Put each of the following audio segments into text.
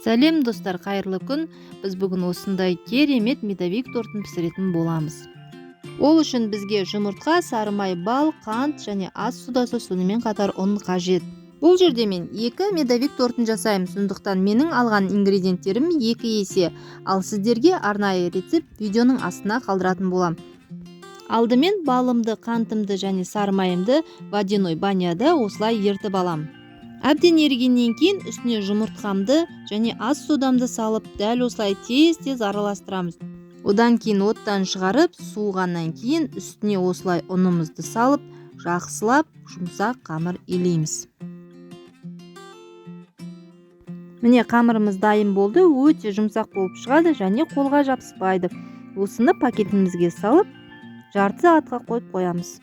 Сәлем достар, қайырлы күн. Біз бүгін осындай керемет медовик тортын пісіретін боламыз. Ол үшін бізге жұмыртқа, сары май, бал, қант және ас содасы, сонымен қатар ұн қажет. Бұл жерде мен 2 медовик тортын жасаймын, сондықтан менің алған ингредиенттерім 2 есе, ал сіздерге арнайы рецепт видеоның астына қалдыратын болам. Алдымен балымды, қантымды және сары майымды водяной баняда осылай ертіп алам. Әбден ерігеннен кейін үстіне жұмыртқамды және ас содамды салып, дәл осылай тез-тез араластырамыз. Одан кейін оттан шығарып, суығаннан кейін үстіне осылай ұнымызды салып, жақсылап жұмсақ қамыр илейміз. Міне қамырымыз дайын болды, өте жұмсақ болып шығады және қолға жабыспайды. Осыны пакетімізге салып, жарты сағатқа қойып қоямыз.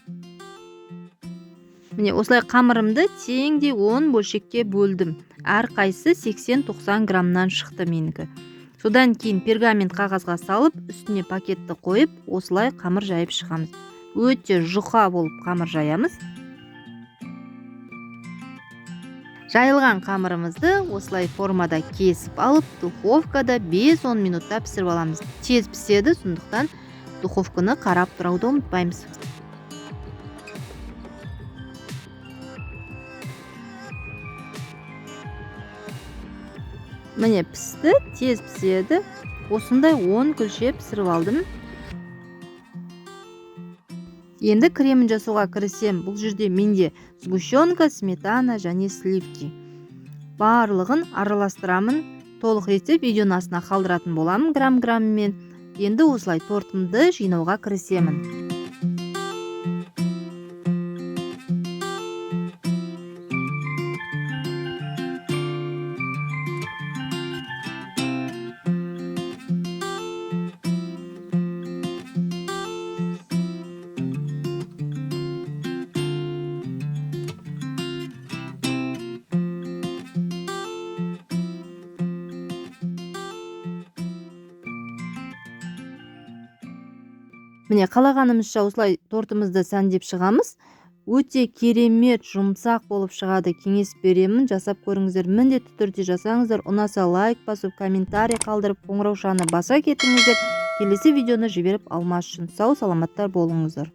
Міне осылай қамырымды теңдей 10 бөлшекке бөлдім. Әр қайсы 80-90 граммнан шықты менікі. Содан кейін пергамент қағазға салып, үстіне пакетті қойып, осылай қамыр жайып шығамыз. Өте жұқа болып қамыр жаямыз. Жайылған қамырымызды осылай формада кесіп алып, духовкада 5-10 минутта пісіріп аламыз. Тез піседі, сондықтан духовканы қарап тұрауды ұмытпаймыз. Міне пісті, тез піседі. Осындай 10 күлше пісіріп алдым. Енді кремін жасауға кірісем. Бұл жерде менде сгущенка, сметана және сливки. Барлығын араластырамын. Толық рецепт видеоның астына қалдыратын боламын грамм-граммен. Енді осылай тортымды жинауға кірісемін. Міне қалағанымызша осылай тортымызды сәндеп шығамыз. Өте керемет жұмсақ болып шығады. Кеңес беремін, жасап көріңіздер. Міндетті түрде жасаңыздар. Ұнаса лайк басып, комментарий қалдырып, қоңыраушаны баса кетіңіздер. Келесі видеоны жіберіп алмас үшін сау саламаттар болыңыздар.